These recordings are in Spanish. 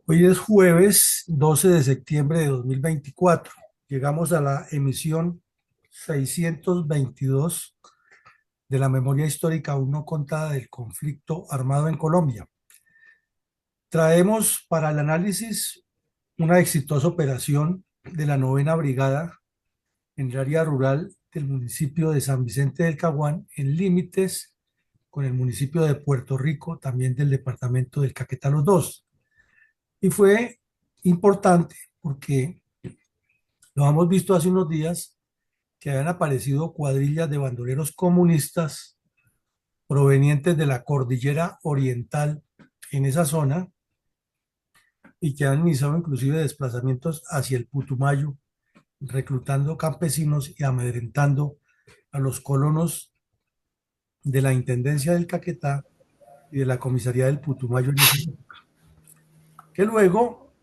Hoy es jueves 12 de septiembre de 2024. Llegamos a la emisión 622 de la memoria histórica aún no contada del conflicto armado en Colombia. Traemos para el análisis una exitosa operación de la Novena Brigada en el área rural del municipio de San Vicente del Caguán, en límites con el municipio de Puerto Rico, también del departamento del Caquetá, los dos. Y fue importante porque lo hemos visto hace unos días que habían aparecido cuadrillas de bandoleros comunistas provenientes de la cordillera oriental en esa zona y que han iniciado inclusive desplazamientos hacia el Putumayo, reclutando campesinos y amedrentando a los colonos de la Intendencia del Caquetá y de la Comisaría del Putumayo en esa época, que luego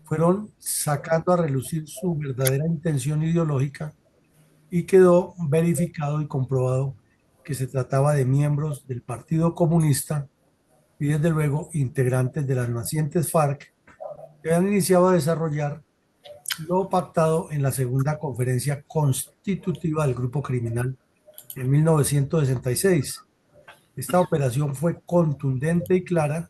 fueron sacando a relucir su verdadera intención ideológica y quedó verificado y comprobado que se trataba de miembros del Partido Comunista y desde luego integrantes de las nacientes FARC que han iniciado a desarrollar lo pactado en la segunda conferencia constitutiva del grupo criminal en 1966. Esta operación fue contundente y clara,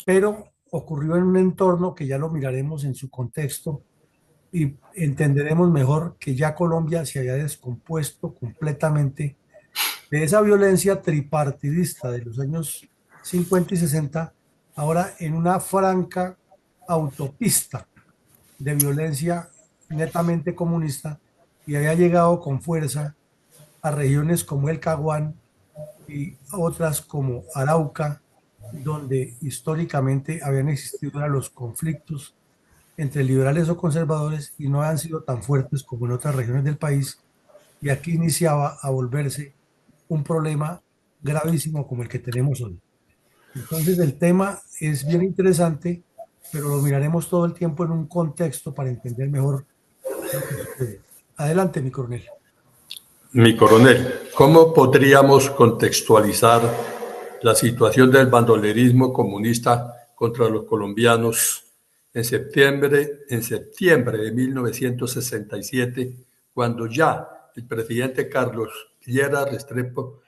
pero ocurrió en un entorno que ya lo miraremos en su contexto y entenderemos mejor que ya Colombia se había descompuesto completamente de esa violencia tripartidista de los años 50 y 60, ahora en una franca autopista de violencia netamente comunista y había llegado con fuerza a regiones como el Caguán y otras como Arauca, donde históricamente habían existido los conflictos entre liberales o conservadores y no han sido tan fuertes como en otras regiones del país, y aquí iniciaba a volverse un problema gravísimo como el que tenemos hoy. Entonces el tema es bien interesante, pero lo miraremos todo el tiempo en un contexto para entender mejor lo que sucede. Adelante, mi coronel. Mi coronel, ¿cómo podríamos contextualizar la situación del bandolerismo comunista contra los colombianos en septiembre de 1967, cuando ya el presidente Carlos Lleras Restrepo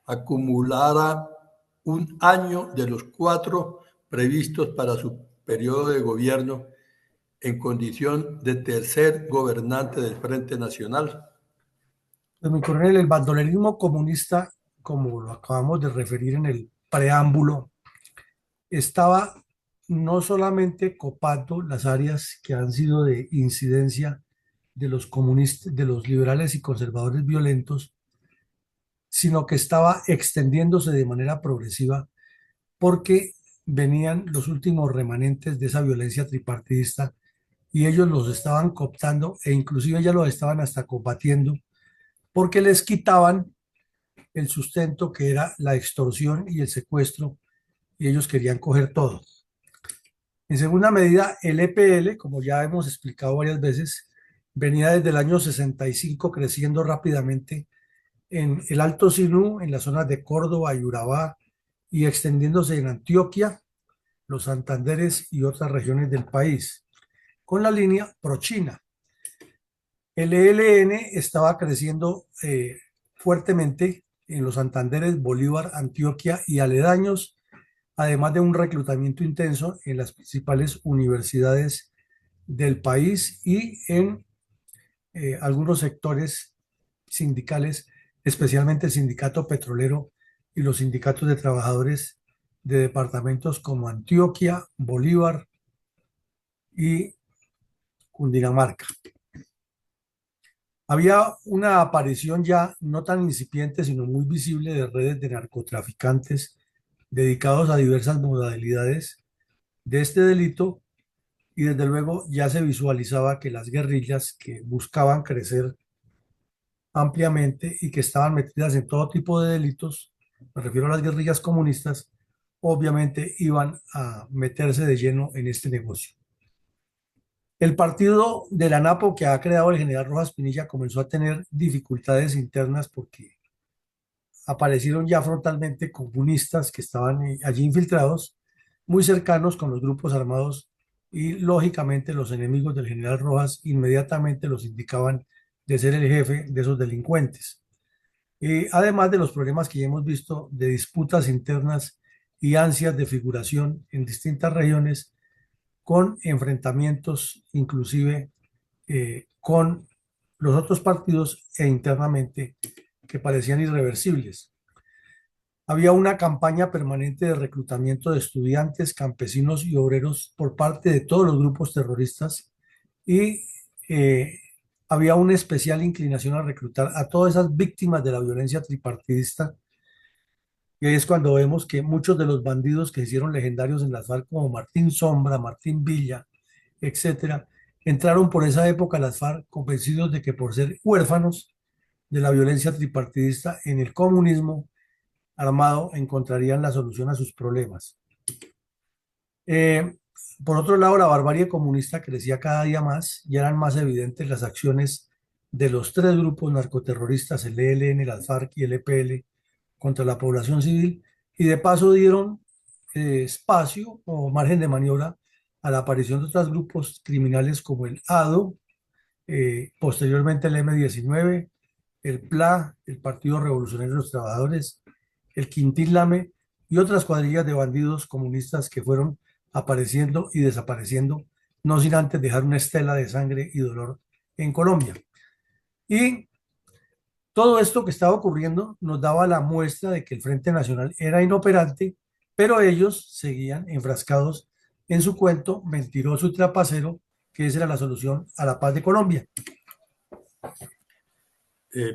acumulara un año de los 4 previstos para su periodo de gobierno en condición de tercer gobernante del Frente Nacional? Pues, mi coronel, el bandolerismo comunista, como lo acabamos de referir en el preámbulo, estaba no solamente copando las áreas que han sido de incidencia de los comunistas, de los liberales y conservadores violentos, sino que estaba extendiéndose de manera progresiva porque venían los últimos remanentes de esa violencia tripartidista y ellos los estaban cooptando e inclusive ya los estaban hasta combatiendo porque les quitaban el sustento que era la extorsión y el secuestro y ellos querían coger todo. En segunda medida, el EPL, como ya hemos explicado varias veces, venía desde el año 65 creciendo rápidamente en el Alto Sinú, en las zonas de Córdoba y Urabá, y extendiéndose en Antioquia, los Santanderes y otras regiones del país, con la línea pro-China. El ELN estaba creciendo fuertemente en los Santanderes, Bolívar, Antioquia y aledaños, además de un reclutamiento intenso en las principales universidades del país y en algunos sectores sindicales, especialmente el sindicato petrolero y los sindicatos de trabajadores de departamentos como Antioquia, Bolívar y Cundinamarca. Había una aparición ya no tan incipiente, sino muy visible de redes de narcotraficantes dedicados a diversas modalidades de este delito y desde luego ya se visualizaba que las guerrillas que buscaban crecer ampliamente y que estaban metidas en todo tipo de delitos, me refiero a las guerrillas comunistas, obviamente iban a meterse de lleno en este negocio. El partido de la NAPO que ha creado el general Rojas Pinilla comenzó a tener dificultades internas porque aparecieron ya frontalmente comunistas que estaban allí infiltrados muy cercanos con los grupos armados y lógicamente los enemigos del general Rojas inmediatamente los indicaban de ser el jefe de esos delincuentes. Además de los problemas que ya hemos visto de disputas internas y ansias de figuración en distintas regiones con enfrentamientos inclusive con los otros partidos e internamente que parecían irreversibles. Había una campaña permanente de reclutamiento de estudiantes, campesinos y obreros por parte de todos los grupos terroristas y eh, había una especial inclinación a reclutar a todas esas víctimas de la violencia tripartidista. Y ahí es cuando vemos que muchos de los bandidos que se hicieron legendarios en las FARC, como Martín Sombra, Martín Villa, etcétera, entraron por esa época a las FARC convencidos de que por ser huérfanos de la violencia tripartidista en el comunismo armado encontrarían la solución a sus problemas. Eh, por otro lado, la barbarie comunista crecía cada día más y eran más evidentes las acciones de los tres grupos narcoterroristas, el ELN, el FARC y el EPL, contra la población civil, y de paso dieron espacio o margen de maniobra a la aparición de otros grupos criminales como el ADO, posteriormente el M-19, el PLA, el Partido Revolucionario de los Trabajadores, el Quintín Lame y otras cuadrillas de bandidos comunistas que fueron apareciendo y desapareciendo, no sin antes dejar una estela de sangre y dolor en Colombia. Y todo esto que estaba ocurriendo nos daba la muestra de que el Frente Nacional era inoperante, pero ellos seguían enfrascados en su cuento mentiroso y trapacero, que esa era la solución a la paz de Colombia.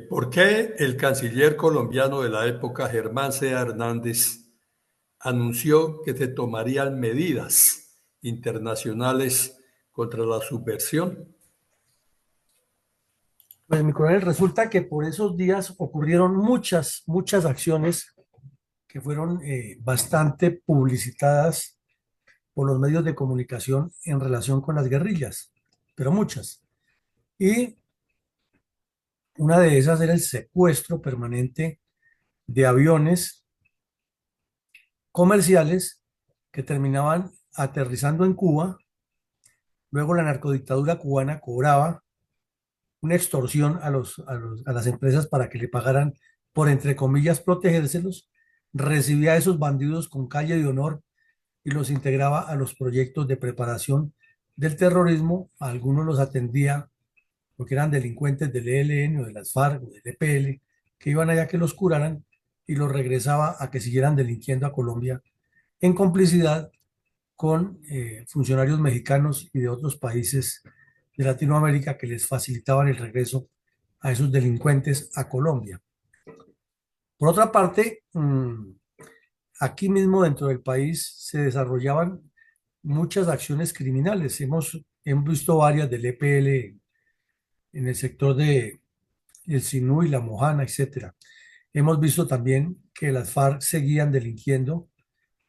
¿Por qué el canciller colombiano de la época, Germán C. Hernández, anunció que se tomarían medidas internacionales contra la subversión? Pues mi coronel, resulta que por esos días ocurrieron muchas acciones que fueron bastante publicitadas por los medios de comunicación en relación con las guerrillas, pero muchas. Y una de esas era el secuestro permanente de aviones comerciales que terminaban aterrizando en Cuba. Luego la narcodictadura cubana cobraba una extorsión a las empresas para que le pagaran por, entre comillas, protegérselos. Recibía a esos bandidos con calle de honor y los integraba a los proyectos de preparación del terrorismo. A algunos los atendía porque eran delincuentes del ELN o de las FARC o del EPL, que iban allá que los curaran y los regresaba a que siguieran delinquiendo a Colombia en complicidad con funcionarios mexicanos y de otros países de Latinoamérica que les facilitaban el regreso a esos delincuentes a Colombia. Por otra parte, aquí mismo dentro del país se desarrollaban muchas acciones criminales. Hemos visto varias del EPL en el sector de el Sinú y la Mojana, etcétera. Hemos visto también que las FARC seguían delinquiendo,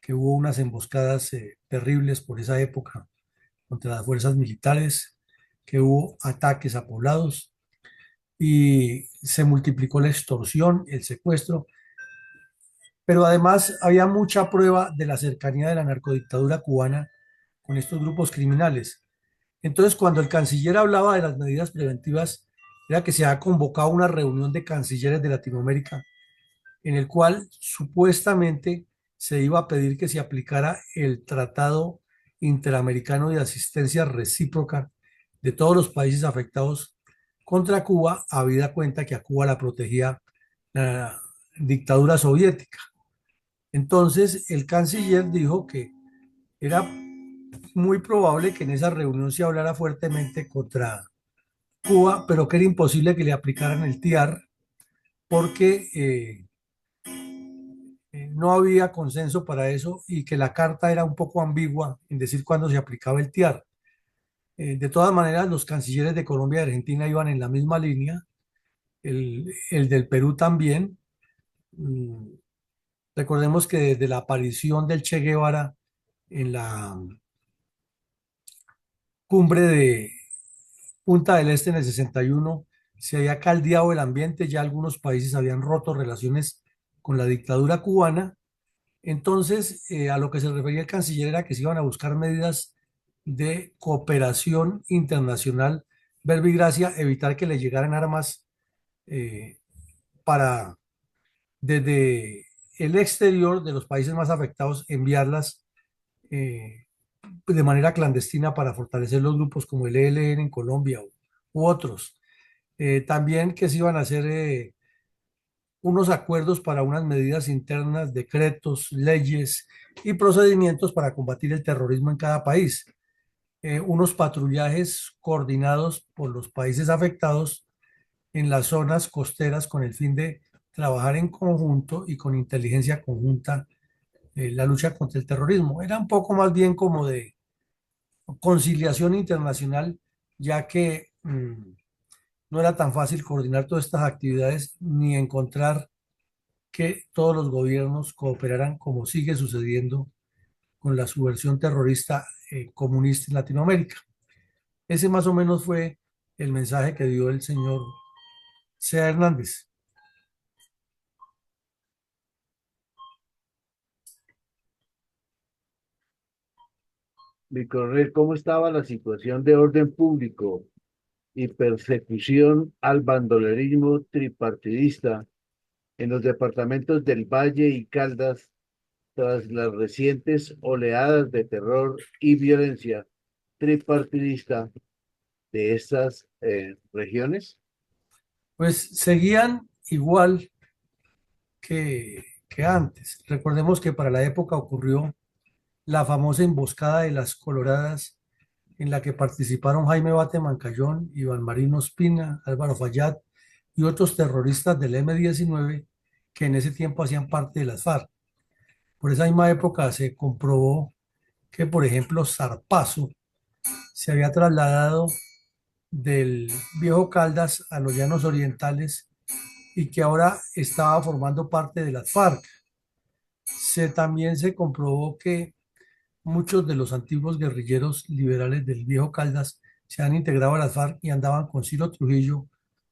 que hubo unas emboscadas terribles por esa época contra las fuerzas militares, que hubo ataques a poblados y se multiplicó la extorsión, el secuestro, pero además había mucha prueba de la cercanía de la narcodictadura cubana con estos grupos criminales. Entonces, cuando el canciller hablaba de las medidas preventivas, era que se ha convocado una reunión de cancilleres de Latinoamérica en el cual supuestamente se iba a pedir que se aplicara el Tratado Interamericano de Asistencia Recíproca de todos los países afectados contra Cuba, habida cuenta que a Cuba la protegía la dictadura soviética. Entonces, el canciller dijo que era muy probable que en esa reunión se hablara fuertemente contra Cuba, pero que era imposible que le aplicaran el TIAR porque no había consenso para eso y que la carta era un poco ambigua en decir cuándo se aplicaba el TIAR. De todas maneras, los cancilleres de Colombia y Argentina iban en la misma línea, el del Perú también. Mm, Recordemos que desde la aparición del Che Guevara en la cumbre de Punta del Este en el 61, se había caldeado el ambiente, ya algunos países habían roto relaciones con la dictadura cubana Entonces, a lo que se refería el canciller era que se iban a buscar medidas de cooperación internacional, verbigracia, evitar que le llegaran armas eh, para desde el exterior de los países más afectados, enviarlas eh, de manera clandestina para fortalecer los grupos como el ELN en Colombia u otros. También que se iban a hacer unos acuerdos para unas medidas internas, decretos, leyes y procedimientos para combatir el terrorismo en cada país. Unos patrullajes coordinados por los países afectados en las zonas costeras con el fin de trabajar en conjunto y con inteligencia conjunta la lucha contra el terrorismo. Era un poco más bien como de conciliación internacional, ya que no era tan fácil coordinar todas estas actividades ni encontrar que todos los gobiernos cooperaran como sigue sucediendo con la subversión terrorista comunista en Latinoamérica. Ese más o menos fue el mensaje que dio el señor Sea Hernández. Mi coronel, ¿cómo estaba la situación de orden público y persecución al bandolerismo tripartidista en los departamentos del Valle y Caldas tras las recientes oleadas de terror y violencia tripartidista de estas regiones? Pues seguían igual que antes. Recordemos que para la época ocurrió la famosa emboscada de las Coloradas, en la que participaron Jaime Bate Mancayón, Iván Marino Espina, Álvaro Fayad y otros terroristas del M-19 que en ese tiempo hacían parte de las FARC. Por esa misma época se comprobó que, por ejemplo, Zarpazo se había trasladado del Viejo Caldas a los Llanos Orientales y que ahora estaba formando parte de las FARC. También se comprobó que muchos de los antiguos guerrilleros liberales del Viejo Caldas se han integrado a las FARC y andaban con Ciro Trujillo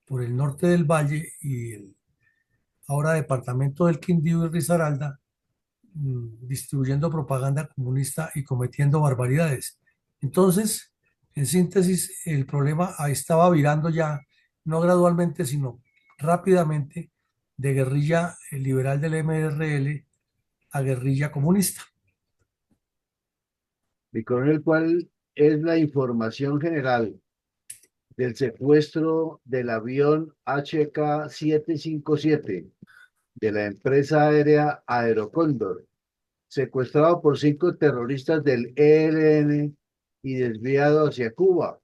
por el norte del valle y el ahora departamento del Quindío y Risaralda, distribuyendo propaganda comunista y cometiendo barbaridades. Entonces, en síntesis, el problema ahí estaba virando ya, no gradualmente, sino rápidamente, de guerrilla liberal del MRL a guerrilla comunista. Mi coronel, ¿cuál es la información general del secuestro del avión HK-757 de la empresa aérea Aerocóndor, secuestrado por 5 terroristas del ELN y desviado hacia Cuba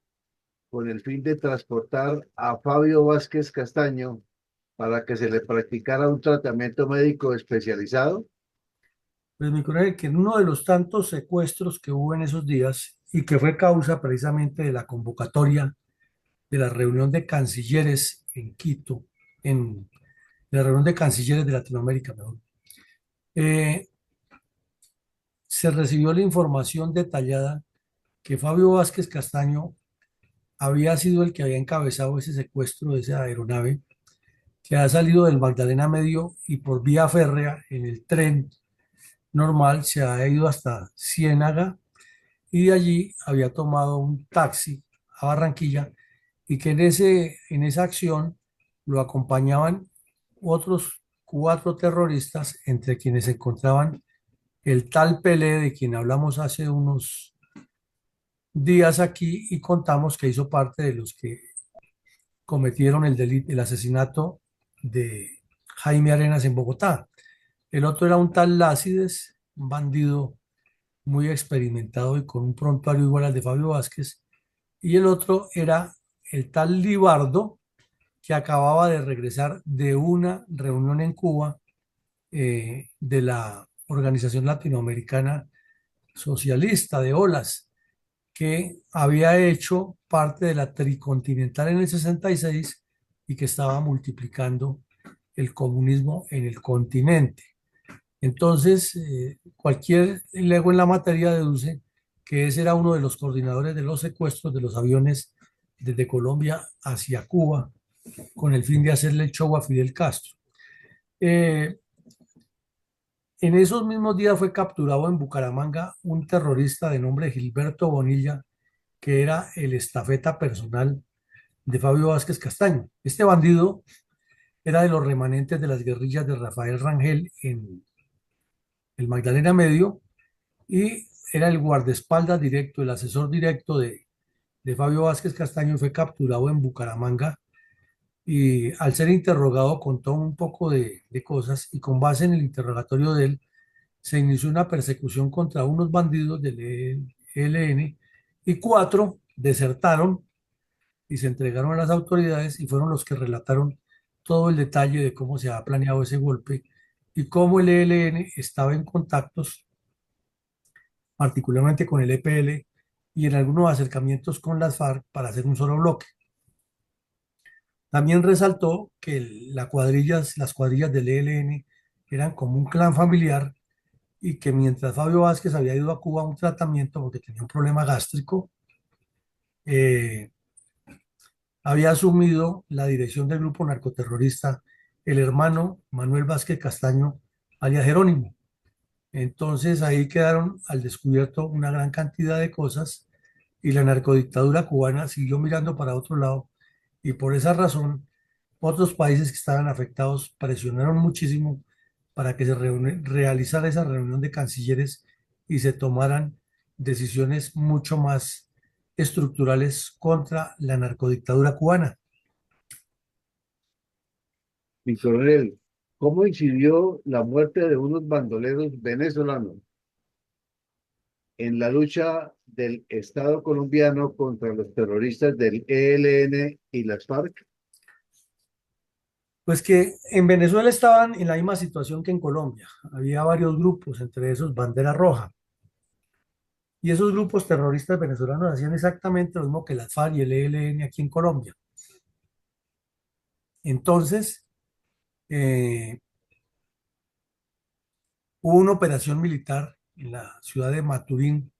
con el fin de transportar a Fabio Vázquez Castaño para que se le practicara un tratamiento médico especializado? Pues mi coronel, que en uno de los tantos secuestros que hubo en esos días y que fue causa precisamente de la convocatoria de la reunión de cancilleres en Quito, en la reunión de cancilleres de Latinoamérica, mejor, eh, se recibió la información detallada que Fabio Vázquez Castaño había sido el que había encabezado ese secuestro de esa aeronave, que ha salido del Magdalena Medio y por vía férrea en el tren normal se ha ido hasta Ciénaga y de allí había tomado un taxi a Barranquilla y que en esa acción lo acompañaban otros 4 terroristas, entre quienes se encontraban el tal Pelé, de quien hablamos hace unos días aquí y contamos que hizo parte de los que cometieron el delito, el asesinato de Jaime Arenas en Bogotá. El otro era un tal Lácides, un bandido muy experimentado y con un prontuario igual al de Fabio Vázquez. Y el otro era el tal Libardo, que acababa de regresar de una reunión en Cuba de la Organización Latinoamericana Socialista de Olas, que había hecho parte de la Tricontinental en el 66 y que estaba multiplicando el comunismo en el continente. Entonces, cualquier lego en la materia deduce que ese era uno de los coordinadores de los secuestros de los aviones desde Colombia hacia Cuba con el fin de hacerle el show a Fidel Castro. Eh, En esos mismos días fue capturado en Bucaramanga un terrorista de nombre Gilberto Bonilla, que era el estafeta personal de Fabio Vázquez Castaño. Este bandido era de los remanentes de las guerrillas de Rafael Rangel en el Magdalena Medio y era el guardaespaldas directo, el asesor directo de Fabio Vázquez Castaño y fue capturado en Bucaramanga y al ser interrogado contó un poco de cosas y con base en el interrogatorio de él se inició una persecución contra unos bandidos del ELN y cuatro desertaron y se entregaron a las autoridades y fueron los que relataron todo el detalle de cómo se ha planeado ese golpe y cómo el ELN estaba en contactos, particularmente con el EPL y en algunos acercamientos con las FARC para hacer un solo bloque. También resaltó que las cuadrillas del ELN eran como un clan familiar y que mientras Fabio Vázquez había ido a Cuba a un tratamiento porque tenía un problema gástrico, eh, había asumido la dirección del grupo narcoterrorista el hermano Manuel Vázquez Castaño, alias Jerónimo. Entonces ahí quedaron al descubierto una gran cantidad de cosas y la narcodictadura cubana siguió mirando para otro lado y por esa razón otros países que estaban afectados presionaron muchísimo para que se realizara esa reunión de cancilleres y se tomaran decisiones mucho más estructurales contra la narcodictadura cubana. Mi coronel, ¿cómo incidió la muerte de unos bandoleros venezolanos en la lucha del Estado colombiano contra los terroristas del ELN y las FARC? Pues que en Venezuela estaban en la misma situación que en Colombia. Había varios grupos, entre esos Bandera Roja. Y esos grupos terroristas venezolanos hacían exactamente lo mismo que las FARC y el ELN aquí en Colombia. Entonces, eh, hubo una operación militar en la ciudad de Maturín,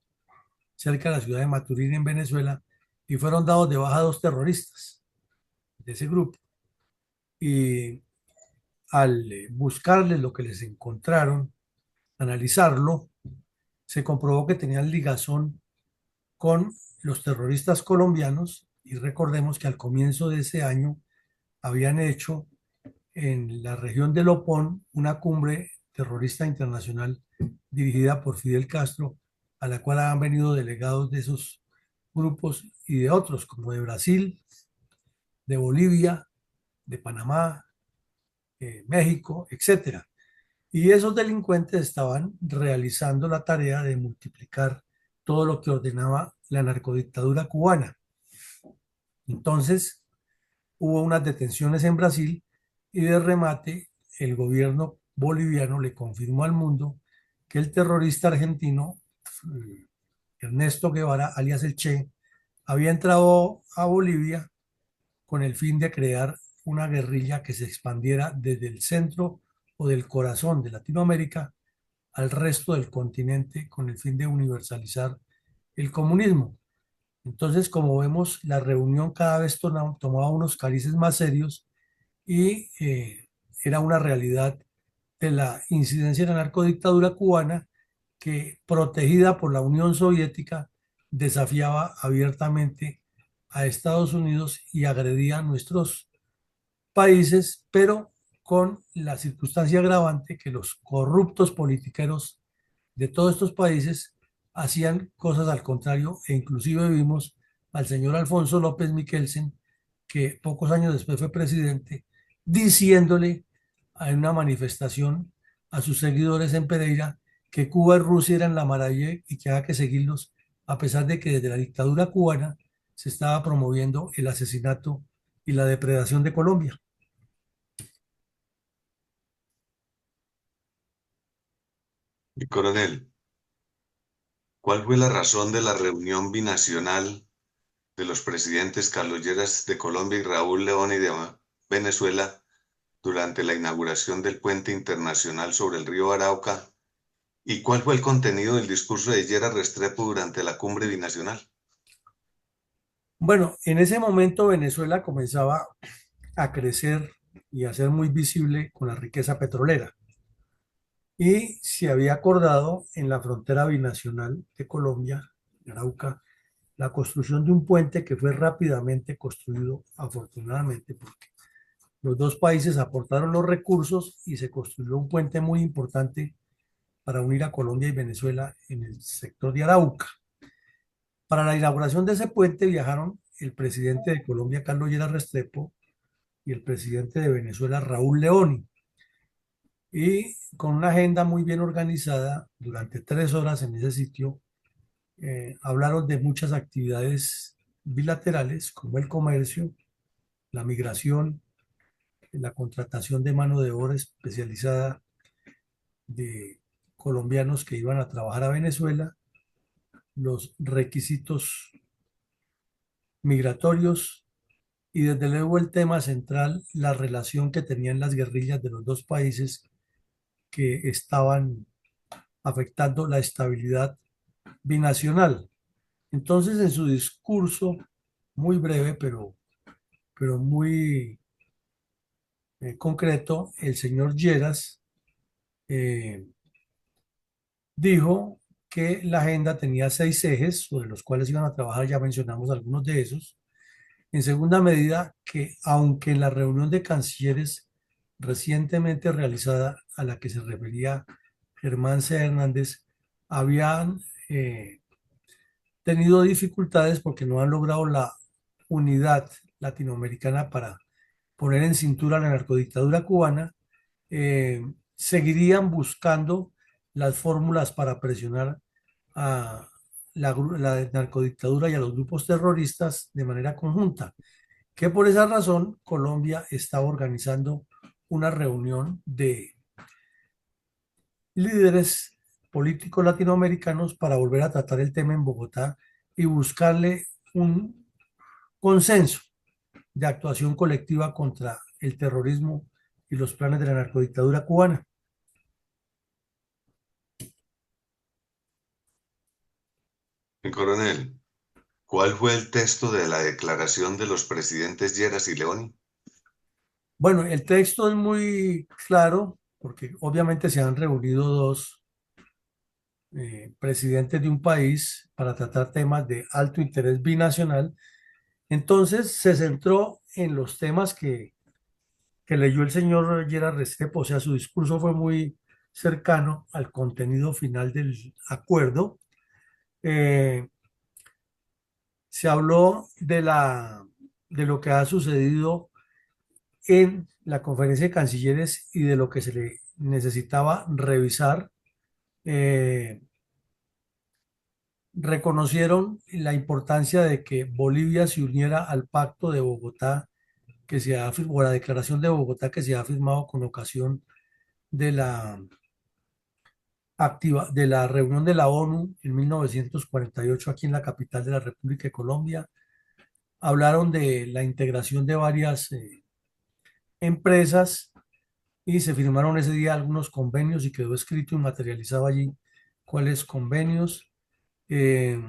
cerca de la ciudad de Maturín en Venezuela, y fueron dados de baja dos terroristas de ese grupo. Y al buscarles lo que les encontraron, analizarlo, se comprobó que tenían ligazón con los terroristas colombianos y recordemos que al comienzo de ese año habían hecho en la región de Lopón una cumbre terrorista internacional dirigida por Fidel Castro, a la cual han venido delegados de esos grupos y de otros, como de Brasil, de Bolivia, de Panamá, México, etcétera. Y esos delincuentes estaban realizando la tarea de multiplicar todo lo que ordenaba la narcodictadura cubana. Entonces, hubo unas detenciones en Brasil y de remate el gobierno boliviano le confirmó al mundo que el terrorista argentino Ernesto Guevara, alias el Che, había entrado a Bolivia con el fin de crear una guerrilla que se expandiera desde el centro o del corazón de Latinoamérica al resto del continente con el fin de universalizar el comunismo. Entonces, como vemos, la reunión cada vez tomaba unos carices más serios y era una realidad de la incidencia de la narcodictadura cubana que, protegida por la Unión Soviética, desafiaba abiertamente a Estados Unidos y agredía a nuestros países, pero con la circunstancia agravante que los corruptos politiqueros de todos estos países hacían cosas al contrario e inclusive vimos al señor Alfonso López Miquelsen, que pocos años después fue presidente, diciéndole en una manifestación a sus seguidores en Pereira que Cuba y Rusia eran la maravilla y que había que seguirlos, a pesar de que desde la dictadura cubana se estaba promoviendo el asesinato y la depredación de Colombia. Mi coronel, ¿cuál fue la razón de la reunión binacional de los presidentes Carlos Lleras de Colombia y Raúl Leoni de Venezuela durante la inauguración del puente internacional sobre el río Arauca? ¿Y cuál fue el contenido del discurso de Lleras Restrepo durante la cumbre binacional? Bueno, en ese momento Venezuela comenzaba a crecer y a ser muy visible con la riqueza petrolera. y se había acordado en la frontera binacional de Colombia, en Arauca, la construcción de un puente que fue rápidamente construido, afortunadamente, porque los dos países aportaron los recursos y se construyó un puente muy importante para unir a Colombia y Venezuela en el sector de Arauca. Para la inauguración de ese puente viajaron el presidente de Colombia, Carlos Lleras Restrepo, y el presidente de Venezuela, Raúl Leoni. Y con una agenda muy bien organizada, durante 3 horas en ese sitio, hablaron de muchas actividades bilaterales, como el comercio, la migración, la contratación de mano de obra especializada de colombianos que iban a trabajar a Venezuela, los requisitos migratorios y desde luego el tema central, la relación que tenían las guerrillas de los dos países que estaban afectando la estabilidad binacional. Entonces, en su discurso, muy breve, pero muy concreto, el señor Lleras eh, dijo que la agenda tenía 6 ejes sobre los cuales iban a trabajar, ya mencionamos algunos de esos. En segunda medida, que aunque en la reunión de cancilleres recientemente realizada a la que se refería Germán C. Hernández, habían tenido dificultades porque no han logrado la unidad latinoamericana para poner en cintura la narcodictadura cubana, seguirían buscando las fórmulas para presionar a la narcodictadura y a los grupos terroristas de manera conjunta, que por esa razón Colombia estaba organizando una reunión de líderes políticos latinoamericanos para volver a tratar el tema en Bogotá y buscarle un consenso de actuación colectiva contra el terrorismo y los planes de la narcodictadura cubana. Mi coronel, ¿cuál fue el texto de la declaración de los presidentes Lleras y Leoni? Bueno, el texto es muy claro porque obviamente se han reunido dos presidentes de un país para tratar temas de alto interés binacional. Entonces se centró en los temas que leyó el señor Gerard Restrepo, o sea, su discurso fue muy cercano al contenido final del acuerdo. Eh, Se habló de lo que ha sucedido en la conferencia de cancilleres y de lo que se le necesitaba revisar. Eh, Reconocieron la importancia de que Bolivia se uniera al pacto de Bogotá que se ha firmado, o la declaración de Bogotá que se ha firmado con ocasión de de la reunión de la ONU en 1948 aquí en la capital de la República de Colombia. Hablaron de la integración de varias empresas y se firmaron ese día algunos convenios y quedó escrito y materializado allí cuáles convenios. Eh,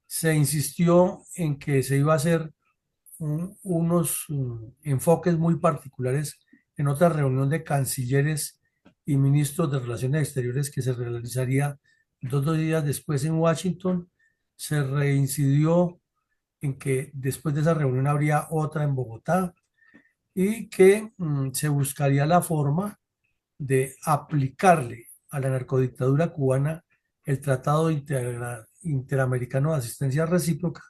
Se insistió en que se iba a hacer unos enfoques muy particulares en otra reunión de cancilleres y ministros de Relaciones Exteriores que se realizaría 2 días después en Washington. Se reincidió en que después de esa reunión habría otra en Bogotá y que se buscaría la forma de aplicarle a la narcodictadura cubana el Tratado Interamericano de Asistencia Recíproca,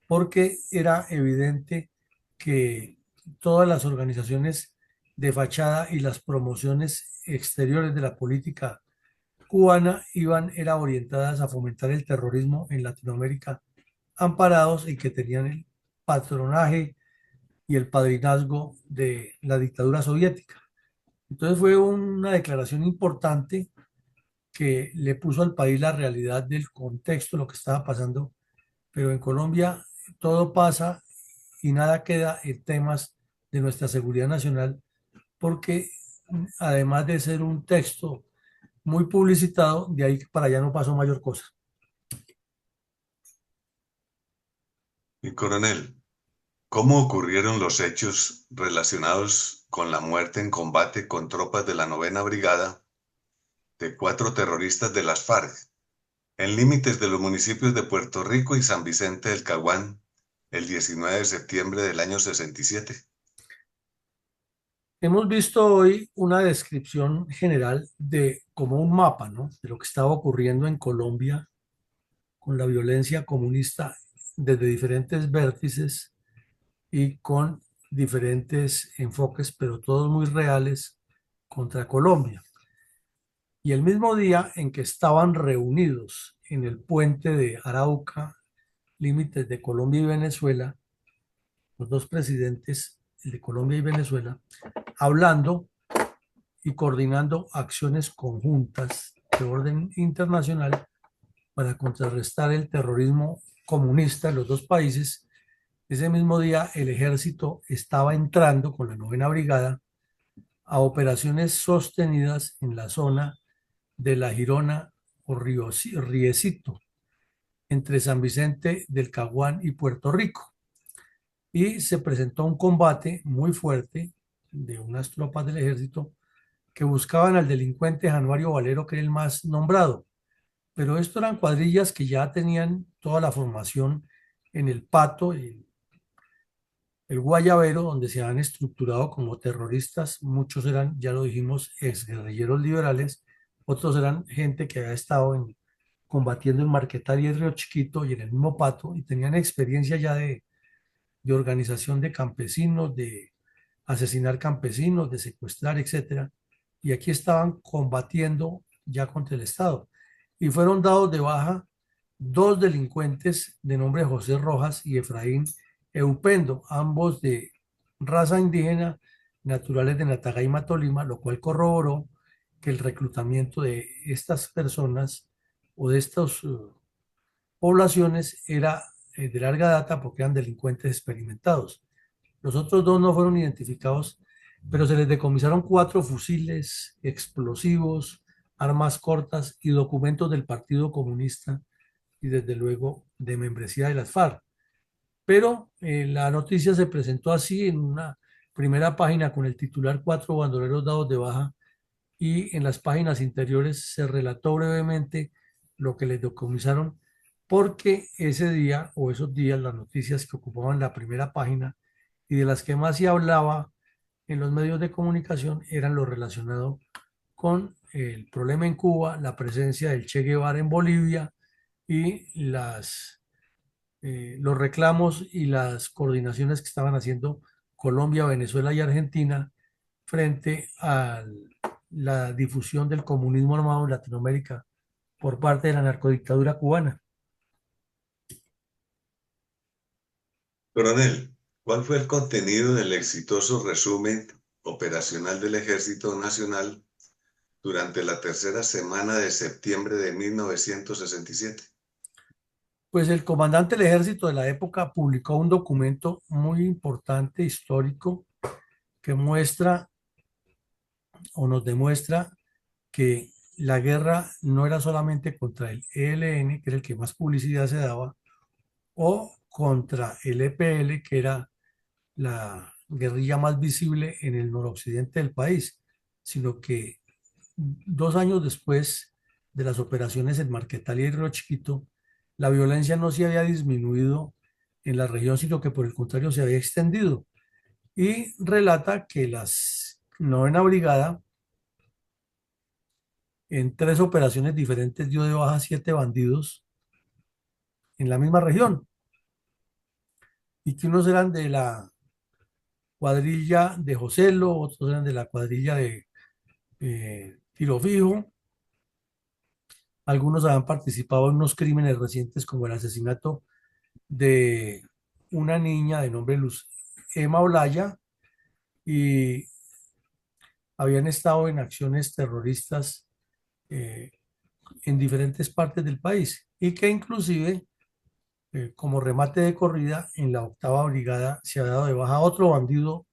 porque era evidente que todas las organizaciones de fachada y las promociones exteriores de la política cubana eran orientadas a fomentar el terrorismo en Latinoamérica, amparados y que tenían el patronaje y el padrinazgo de la dictadura soviética. Entonces fue una declaración importante que le puso al país la realidad del contexto, lo que estaba pasando, pero en Colombia todo pasa y nada queda en temas de nuestra seguridad nacional, porque además de ser un texto muy publicitado, de ahí para allá no pasó mayor cosa. Mi coronel, ¿cómo ocurrieron los hechos relacionados con la muerte en combate con tropas de la Novena Brigada de 4 terroristas de las FARC en límites de los municipios de Puerto Rico y San Vicente del Caguán el 19 de septiembre del año 67. Hemos visto hoy una descripción general de como un mapa, ¿no? De lo que estaba ocurriendo en Colombia con la violencia comunista desde diferentes vértices y con diferentes enfoques, pero todos muy reales contra Colombia. Y el mismo día en que estaban reunidos en el puente de Arauca, límites de Colombia y Venezuela, los dos presidentes, el de Colombia y Venezuela, hablando y coordinando acciones conjuntas de orden internacional para contrarrestar el terrorismo comunista en los dos países. Ese mismo día el ejército estaba entrando con la 9ª Brigada a operaciones sostenidas en la zona de La Girona o Riecito, entre San Vicente del Caguán y Puerto Rico. Y se presentó un combate muy fuerte de unas tropas del ejército que buscaban al delincuente Januario Valero, que era el más nombrado. Pero esto eran cuadrillas que ya tenían toda la formación en el Pato, el Guayabero, donde se han estructurado como terroristas. Muchos eran, ya lo dijimos, exguerrilleros liberales, otros eran gente que había estado combatiendo en Marquetalia y Río Chiquito y en el mismo Pato, y tenían experiencia ya de organización de campesinos, de asesinar campesinos, de secuestrar, etcétera. Y aquí estaban combatiendo ya contra el Estado. Y fueron dados de baja dos delincuentes de nombre José Rojas y Efraín Eupendo, ambos de raza indígena, naturales de Natagaima, Tolima, lo cual corroboró que el reclutamiento de estas personas o de estas poblaciones era de larga data porque eran delincuentes experimentados. Los otros dos no fueron identificados, pero se les decomisaron 4 fusiles, explosivos, armas cortas y documentos del Partido Comunista y desde luego de membresía de las FARC. Pero la noticia se presentó así en una primera página con el titular 4 bandoleros dados de baja, y en las páginas interiores se relató brevemente lo que les decomisaron, porque ese día o esos días las noticias que ocupaban la primera página y de las que más se hablaba en los medios de comunicación eran lo relacionado con el problema en Cuba, la presencia del Che Guevara en Bolivia y los reclamos y las coordinaciones que estaban haciendo Colombia, Venezuela y Argentina frente a la difusión del comunismo armado en Latinoamérica por parte de la narcodictadura cubana. Coronel, ¿cuál fue el contenido del exitoso resumen operacional del Ejército Nacional durante la tercera semana de septiembre de 1967? Pues el comandante del ejército de la época publicó un documento muy importante, histórico, que muestra o nos demuestra que la guerra no era solamente contra el ELN, que era el que más publicidad se daba, o contra el EPL, que era la guerrilla más visible en el noroccidente del país, sino que 2 años después de las operaciones en Marquetalia y Río Chiquito, la violencia no se había disminuido en la región, sino que por el contrario se había extendido. Y relata que la 9ª Brigada, en 3 operaciones diferentes, dio de baja 7 bandidos en la misma región, y que unos eran de la cuadrilla de Joselo, otros eran de la cuadrilla de Tiro Fijo. Algunos habían participado en unos crímenes recientes como el asesinato de una niña de nombre Luz Emma Olaya, y habían estado en acciones terroristas eh, en diferentes partes del país, y que inclusive como remate de corrida en la 8ª Brigada se había dado de baja a otro bandido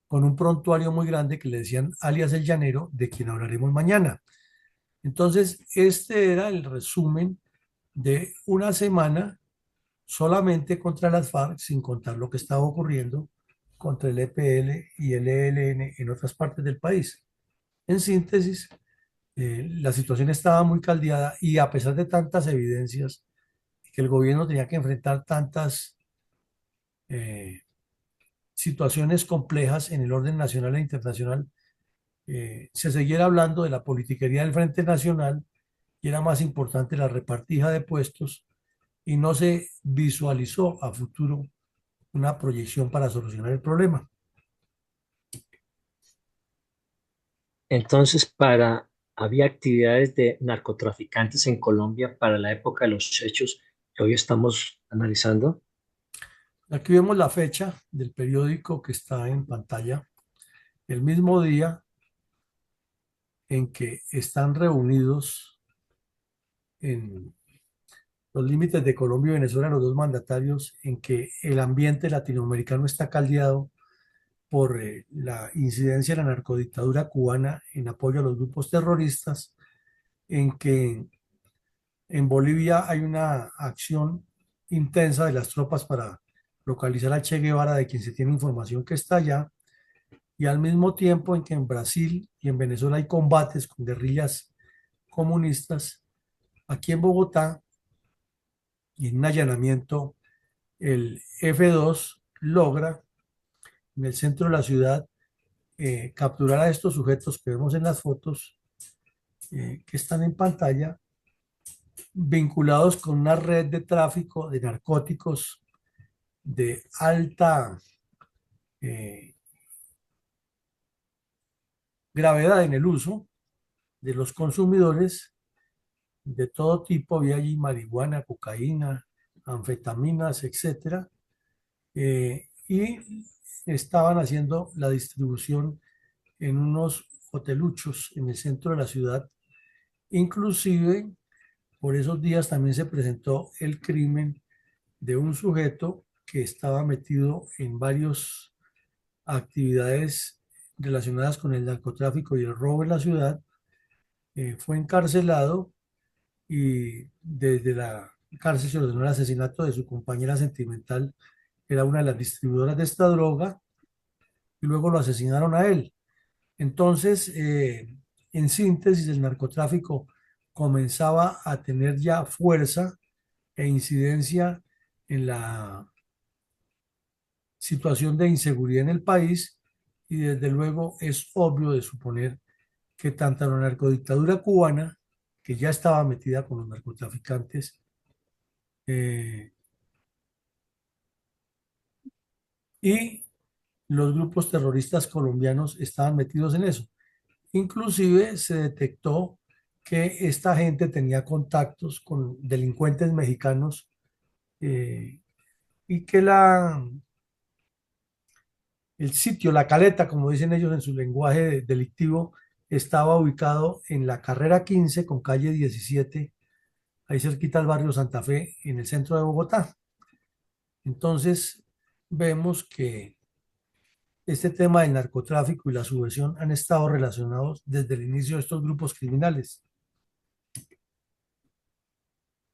con un prontuario muy grande que le decían alias el Llanero, de quien hablaremos mañana. Entonces, este era el resumen de una semana solamente contra las FARC, sin contar lo que estaba ocurriendo contra el EPL y el ELN en otras partes del país. En síntesis, La situación estaba muy caldeada y a pesar de tantas evidencias que el gobierno tenía que enfrentar tantas eh, situaciones complejas en el orden nacional e internacional, se siguiera hablando de la politiquería del Frente Nacional y era más importante la repartija de puestos y no se visualizó a futuro una proyección para solucionar el problema. Entonces, había actividades de narcotraficantes en Colombia para la época de los hechos que hoy estamos analizando. Aquí vemos la fecha del periódico que está en pantalla, el mismo día en que están reunidos en los límites de Colombia y Venezuela los dos mandatarios, en que el ambiente latinoamericano está caldeado por la incidencia de la narcodictadura cubana en apoyo a los grupos terroristas, en que en Bolivia hay una acción intensa de las tropas para localizar a Che Guevara, de quien se tiene información que está allá, y al mismo tiempo en que en Brasil y en Venezuela hay combates con guerrillas comunistas. Aquí en Bogotá, y en un allanamiento, el F2 logra en el centro de la ciudad capturar a estos sujetos que vemos en las fotos que están en pantalla, vinculados con una red de tráfico de narcóticos de alta eh, gravedad en el uso de los consumidores de todo tipo. Había allí marihuana, cocaína, anfetaminas, etcétera, y estaban haciendo la distribución en unos hoteluchos en el centro de la ciudad. Inclusive, por esos días también se presentó el crimen de un sujeto que estaba metido en varias actividades relacionadas con el narcotráfico y el robo en la ciudad. Fue encarcelado y desde la cárcel se ordenó el asesinato de su compañera sentimental, era una de las distribuidoras de esta droga, y luego lo asesinaron a él. Entonces, en síntesis, el narcotráfico comenzaba a tener ya fuerza e incidencia en la situación de inseguridad en el país, y desde luego es obvio de suponer que tanto la narcodictadura cubana, que ya estaba metida con los narcotraficantes, eh, y los grupos terroristas colombianos estaban metidos en eso. Inclusive se detectó que esta gente tenía contactos con delincuentes mexicanos, y que el sitio, la caleta, como dicen ellos en su lenguaje delictivo, estaba ubicado en la carrera 15 con calle 17, ahí cerquita al barrio Santa Fe, en el centro de Bogotá. Entonces, vemos que este tema del narcotráfico y la subversión han estado relacionados desde el inicio de estos grupos criminales.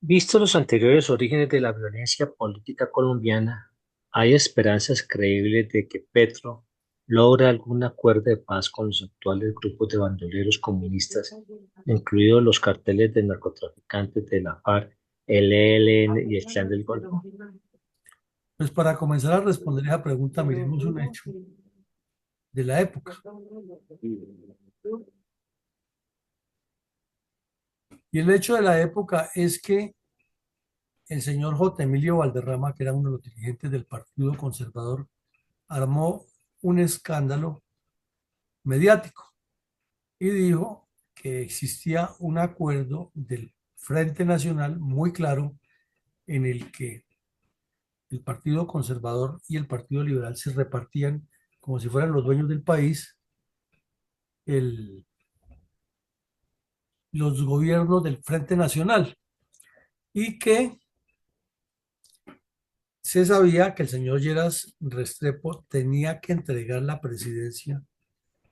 Visto los anteriores orígenes de la violencia política colombiana, ¿hay esperanzas creíbles de que Petro logre algún acuerdo de paz con los actuales grupos de bandoleros comunistas, incluidos los carteles de narcotraficantes de la FARC, el ELN y el Clan del Golfo? Pues para comenzar a responder esa pregunta, miremos un hecho de la época. Y el hecho de la época es que el señor J. Emilio Valderrama, que era uno de los dirigentes del Partido Conservador, armó un escándalo mediático y dijo que existía un acuerdo del Frente Nacional muy claro, en el que el Partido Conservador y el Partido Liberal se repartían como si fueran los dueños del país los gobiernos del Frente Nacional, y que se sabía que el señor Lleras Restrepo tenía que entregar la presidencia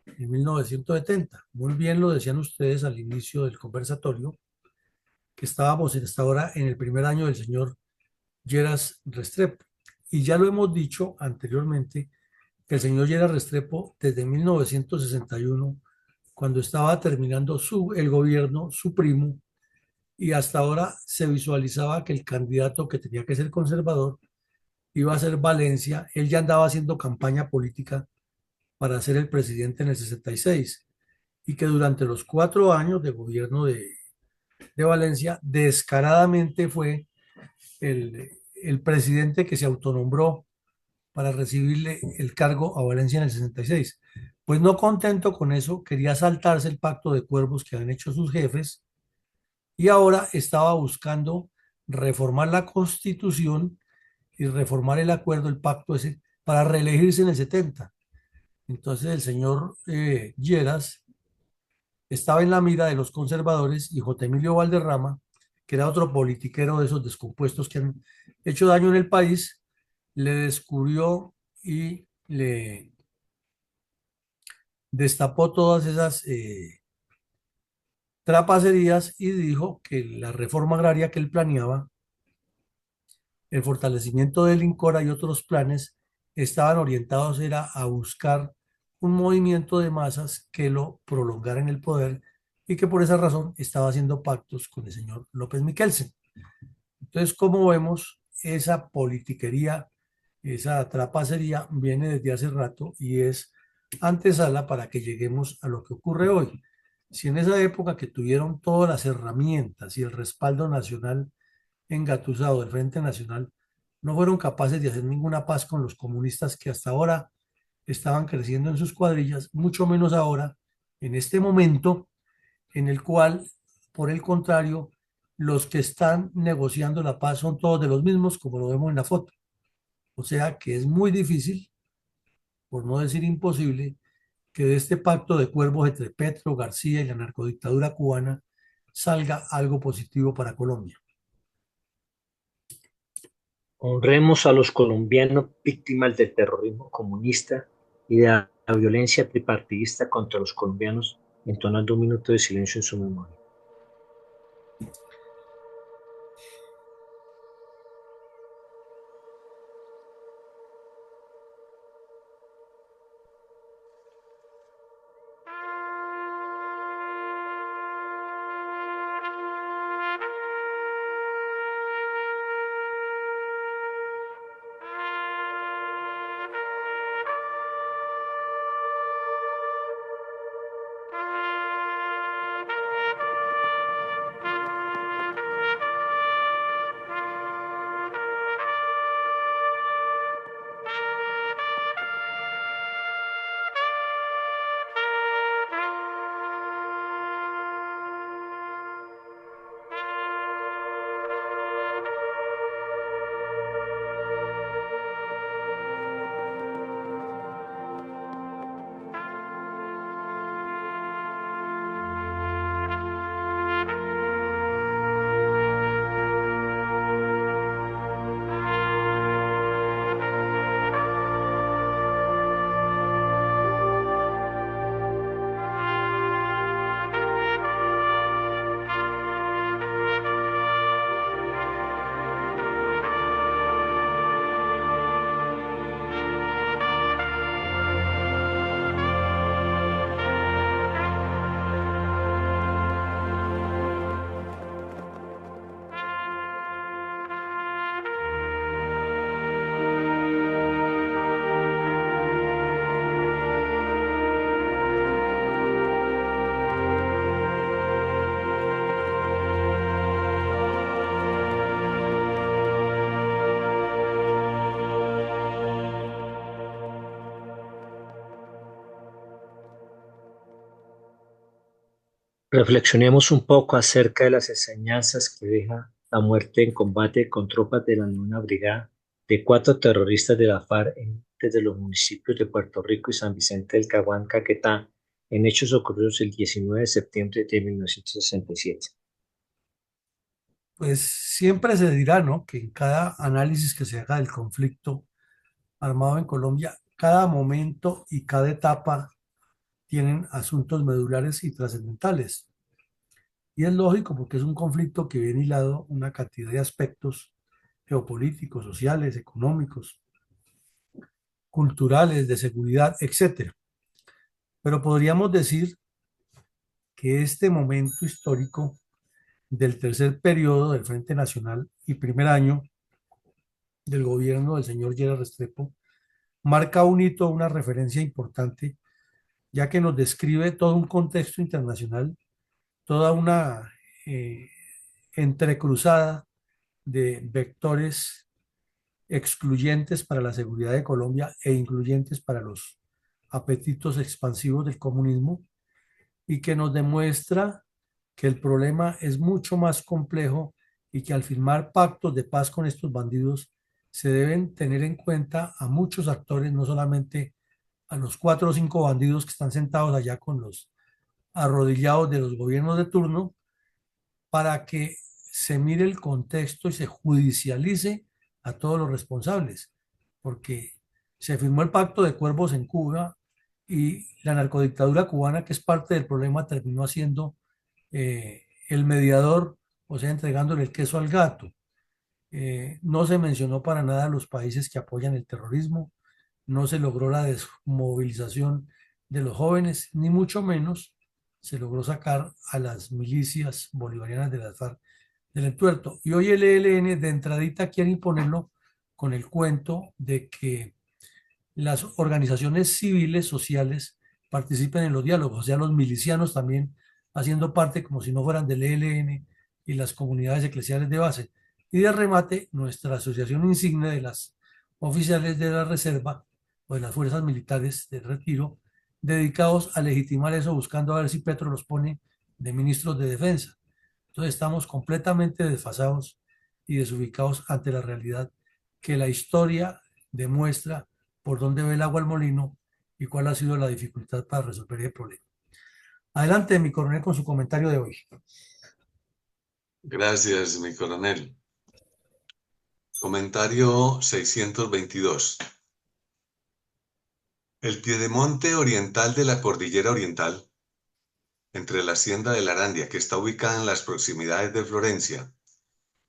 en 1970. Muy bien lo decían ustedes al inicio del conversatorio, que estábamos hasta ahora en el primer año del señor Lleras Restrepo. Y ya lo hemos dicho anteriormente, que el señor Lleras Restrepo desde 1961 cuando estaba terminando el gobierno, su primo, y hasta ahora se visualizaba que el candidato que tenía que ser conservador iba a ser Valencia. Él ya andaba haciendo campaña política para ser el presidente en el 66 y que durante los 4 años de gobierno de Valencia descaradamente fue el presidente que se autonombró para recibirle el cargo a Valencia en el 66. Pues no contento con eso, quería saltarse el pacto de cuervos que habían hecho sus jefes y ahora estaba buscando reformar la constitución y reformar el acuerdo, el pacto ese, para reelegirse en el 70. Entonces el señor Lleras estaba en la mira de los conservadores y J. Emilio Valderrama, que era otro politiquero de esos descompuestos que han hecho daño en el país, le descubrió y le destapó todas esas trapacerías y dijo que la reforma agraria que él planeaba, el fortalecimiento del INCORA y otros planes estaban orientados era a buscar un movimiento de masas que lo prolongara en el poder y que por esa razón estaba haciendo pactos con el señor López Miquelsen. Entonces, como vemos, esa politiquería, esa trapacería viene desde hace rato y es antesala para que lleguemos a lo que ocurre hoy. Si en esa época que tuvieron todas las herramientas y el respaldo nacional engatusado del Frente Nacional, no fueron capaces de hacer ninguna paz con los comunistas que hasta ahora estaban creciendo en sus cuadrillas, mucho menos ahora, en este momento en el cual, por el contrario, los que están negociando la paz son todos de los mismos, como lo vemos en la foto. O sea que es muy difícil, por no decir imposible, que de este pacto de cuervos entre Petro, García y la narcodictadura cubana salga algo positivo para Colombia. Honremos a los colombianos víctimas del terrorismo comunista y de la violencia tripartidista contra los colombianos, entonando un minuto de silencio en su memoria. Reflexionemos un poco acerca de las enseñanzas que deja la muerte en combate con tropas de la Novena Brigada de 4 terroristas de la FARC desde los municipios de Puerto Rico y San Vicente del Caguán, Caquetá, en hechos ocurridos el 19 de septiembre de 1967. Pues siempre se dirá, ¿no?, que en cada análisis que se haga del conflicto armado en Colombia, cada momento y cada etapa tienen asuntos medulares y trascendentales. Y es lógico porque es un conflicto que viene hilado una cantidad de aspectos geopolíticos, sociales, económicos, culturales, de seguridad, etcétera. Pero podríamos decir que este momento histórico del tercer periodo del Frente Nacional y primer año del gobierno del señor Lleras Restrepo marca un hito, una referencia importante, ya que nos describe todo un contexto internacional, toda una eh, entrecruzada de vectores excluyentes para la seguridad de Colombia e incluyentes para los apetitos expansivos del comunismo, y que nos demuestra que el problema es mucho más complejo y que al firmar pactos de paz con estos bandidos se deben tener en cuenta a muchos actores, no solamente a los 4 o 5 bandidos que están sentados allá con los arrodillados de los gobiernos de turno, para que se mire el contexto y se judicialice a todos los responsables, porque se firmó el pacto de cuervos en Cuba y la narcodictadura cubana, que es parte del problema, terminó siendo el mediador, o sea, entregándole el queso al gato. No se mencionó para nada a los países que apoyan el terrorismo, no se logró la desmovilización de los jóvenes, ni mucho menos se logró sacar a las milicias bolivarianas de las FARC del entuerto. Y hoy el ELN de entradita quiere imponerlo con el cuento de que las organizaciones civiles, sociales, participen en los diálogos, o sea, los milicianos también haciendo parte como si no fueran del ELN y las comunidades eclesiales de base. Y de remate, nuestra asociación insigne de las oficiales de la reserva o de las fuerzas militares de retiro, dedicados a legitimar eso, buscando a ver si Petro los pone de ministros de defensa. Entonces estamos completamente desfasados y desubicados ante la realidad que la historia demuestra por dónde ve el agua al molino y cuál ha sido la dificultad para resolver el problema. Adelante, mi coronel, con su comentario de hoy. Gracias, mi coronel. Comentario 622. El piedemonte oriental de la cordillera oriental, entre la hacienda de la Arandia, que está ubicada en las proximidades de Florencia,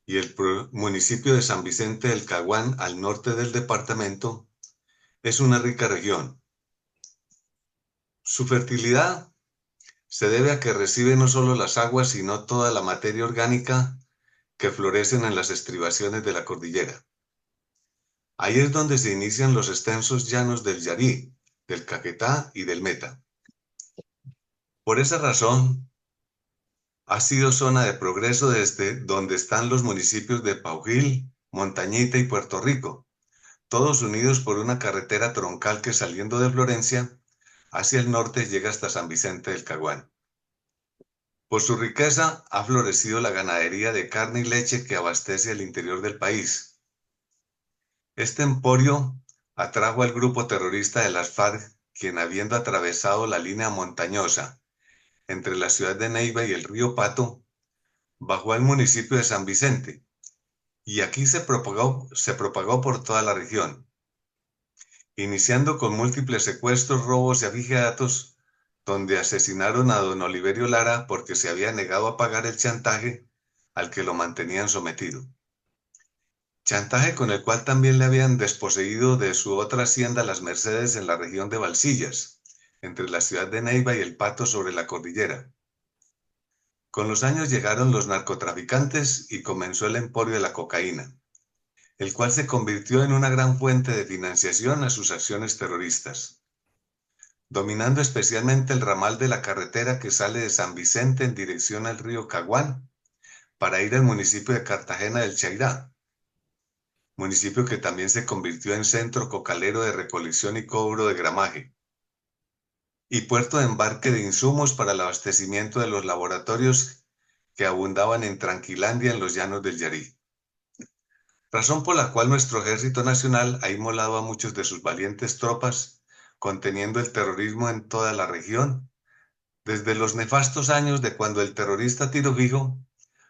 y el municipio de San Vicente del Caguán, al norte del departamento, es una rica región. Su fertilidad se debe a que recibe no solo las aguas, sino toda la materia orgánica que florecen en las estribaciones de la cordillera. Ahí es donde se inician los extensos llanos del Yarí, del Caquetá y del Meta. Por esa razón, ha sido zona de progreso desde donde están los municipios de Paujil, Montañita y Puerto Rico, todos unidos por una carretera troncal que, saliendo de Florencia hacia el norte, llega hasta San Vicente del Caguán. Por su riqueza ha florecido la ganadería de carne y leche que abastece el interior del país. Este emporio atrajo al grupo terrorista de las FARC, quien, habiendo atravesado la línea montañosa entre la ciudad de Neiva y el río Pato, bajó al municipio de San Vicente, y aquí se propagó por toda la región, iniciando con múltiples secuestros, robos y abigeatos, donde asesinaron a don Oliverio Lara porque se había negado a pagar el chantaje al que lo mantenían sometido. Chantaje con el cual también le habían desposeído de su otra hacienda, Las Mercedes, en la región de Valsillas, entre la ciudad de Neiva y el Pato sobre la cordillera. Con los años llegaron los narcotraficantes y comenzó el emporio de la cocaína, el cual se convirtió en una gran fuente de financiación a sus acciones terroristas, dominando especialmente el ramal de la carretera que sale de San Vicente en dirección al río Caguán para ir al municipio de Cartagena del Chairá, municipio que también se convirtió en centro cocalero de recolección y cobro de gramaje, y puerto de embarque de insumos para el abastecimiento de los laboratorios que abundaban en Tranquilandia, en los llanos del Yarí. Razón por la cual nuestro Ejército Nacional ha inmolado a muchos de sus valientes tropas, conteniendo el terrorismo en toda la región, desde los nefastos años de cuando el terrorista Tiro Fijo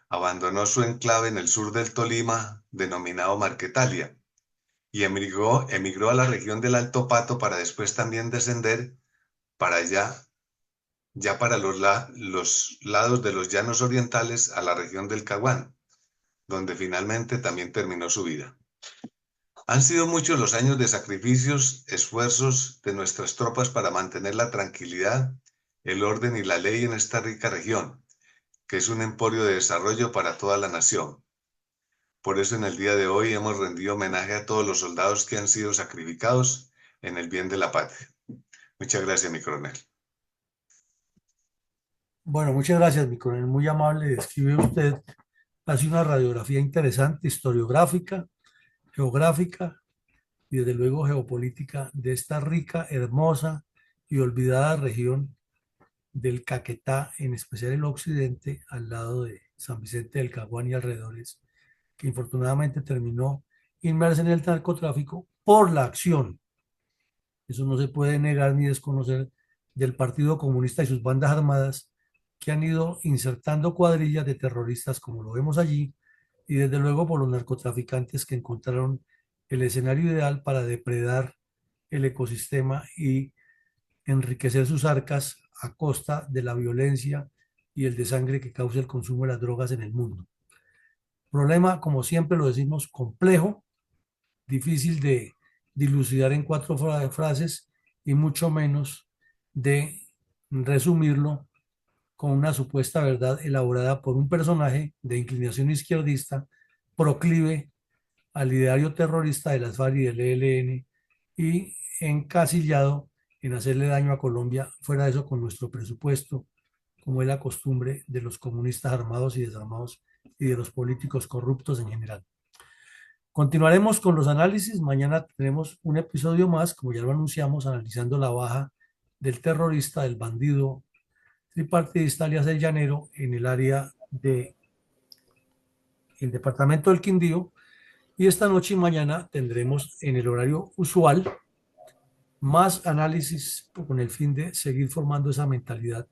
abandonó su enclave en el sur del Tolima, denominado Marquetalia, y emigró a la región del Alto Pato para después también descender para allá, ya para los lados de los llanos orientales, a la región del Caguán, donde finalmente también terminó su vida. Han sido muchos los años de sacrificios, esfuerzos de nuestras tropas para mantener la tranquilidad, el orden y la ley en esta rica región, que es un emporio de desarrollo para toda la nación. Por eso en el día de hoy hemos rendido homenaje a todos los soldados que han sido sacrificados en el bien de la patria. Muchas gracias, mi coronel. Bueno, muchas gracias, mi coronel, muy amable. Describe usted, hace una radiografía interesante, historiográfica, geográfica y desde luego geopolítica de esta rica, hermosa y olvidada región del Caquetá, en especial el occidente, al lado de San Vicente del Caguán y alrededores, que infortunadamente terminó inmersa en el narcotráfico por la acción, eso no se puede negar ni desconocer, del Partido Comunista y sus bandas armadas, que han ido insertando cuadrillas de terroristas, como lo vemos allí, y desde luego por los narcotraficantes que encontraron el escenario ideal para depredar el ecosistema y enriquecer sus arcas a costa de la violencia y el desangre que causa el consumo de las drogas en el mundo. Problema, como siempre lo decimos, complejo, difícil de dilucidar en cuatro frases y mucho menos de resumirlo con una supuesta verdad elaborada por un personaje de inclinación izquierdista proclive al ideario terrorista de las FARC y del ELN y encasillado en hacerle daño a Colombia, fuera de eso con nuestro presupuesto, como es la costumbre de los comunistas armados y desarmados y de los políticos corruptos en general. Continuaremos con los análisis. Mañana tenemos un episodio más, como ya lo anunciamos, analizando la baja del terrorista, del bandido tripartidista alias El Llanero en el área del departamento del Quindío. Y esta noche y mañana tendremos en el horario usual más análisis con el fin de seguir formando esa mentalidad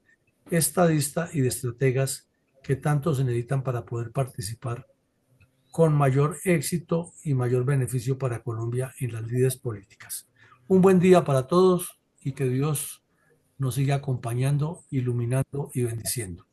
estadista y de estrategas que tanto se necesitan para poder participar con mayor éxito y mayor beneficio para Colombia en las lides políticas. Un buen día para todos y que Dios nos siga acompañando, iluminando y bendiciendo.